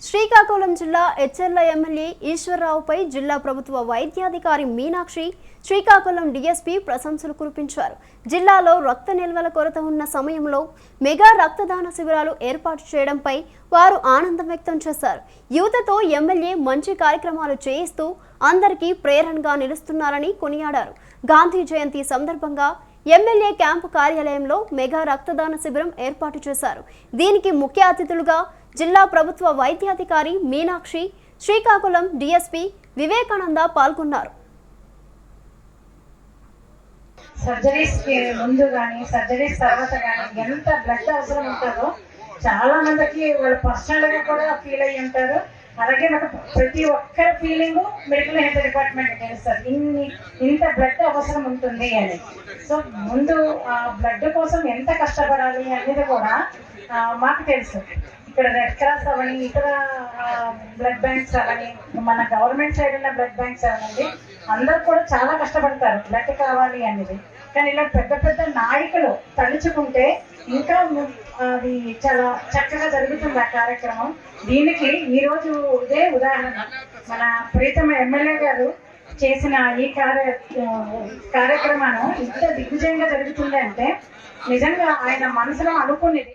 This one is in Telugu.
శ్రీకాకుళం జిల్లా హెచ్ఎర్ల ఎమ్మెల్యే ఈశ్వరరావుపై జిల్లా ప్రభుత్వ వైద్యాధికారి మీనాక్షి, శ్రీకాకుళం డీఎస్పీ ప్రశంసలు కురిపించారు. జిల్లాలో రక్త నిల్వల కొరత ఉన్న సమయంలో మెగా రక్తదాన శిబిరాలు ఏర్పాటు చేయడంపై వారు ఆనందం వ్యక్తం చేశారు. యువతతో ఎమ్మెల్యే మంచి కార్యక్రమాలు చేయిస్తూ అందరికీ ప్రేరణగా నిలుస్తున్నారని కొనియాడారు. గాంధీ జయంతి సందర్భంగా ఎమ్మెల్యే క్యాంపు కార్యాలయంలో మెగా రక్తదాన శిబిరం ఏర్పాటు చేశారు. దీనికి ముఖ్య అతిథులుగా జిల్లా ప్రభుత్వ వైద్యాధికారి మీనాక్షి, శ్రీకాకుళం డీఎస్పీ వివేకానంద పాల్గొన్నారు. సర్జరీస్ ముందు కానీ సర్జరీస్ తర్వాత కానీ ఎంత బ్లడ్ అవసరం ఉంటుందో చాలా మందికి వాళ్ళు పర్సనల్ గా కూడా ఫీల్ అయ్యి ఉంటారు. అలాగే మనకు ప్రతి ఒక్కరి ఫీలింగ్ మెడికల్ హెల్త్ డిపార్ట్మెంట్ తెలుస్తారు ఇంత బ్లడ్ అవసరం ఉంటుంది అని. సో ముందు ఆ బ్లడ్ కోసం ఎంత కష్టపడాలి అనేది కూడా మాకు తెలుసు. ఇక్కడ రెడ్ క్రాస్ అవని, ఇతర బ్లడ్ బ్యాంక్స్ అవని, మన గవర్నమెంట్ సైడ్ ఉన్న బ్లడ్ బ్యాంక్స్ అవనండి, అందరూ కూడా చాలా కష్టపడతారు బ్లడ్ కావాలి అనేది. కానీ ఇలా పెద్ద పెద్ద నాయకులు తలుచుకుంటే ఇంకా అది చాలా చక్కగా జరుగుతుంది ఆ కార్యక్రమం. దీనికి ఈరోజు ఇదే ఉదాహరణ. మన ప్రీతమ ఎమ్మెల్యే గారు చేసిన ఈ కార్యక్రమాన్ని ఇంత దిగ్విజయంగా జరుగుతుంది అంటే నిజంగా ఆయన మనసులో అనుకునేది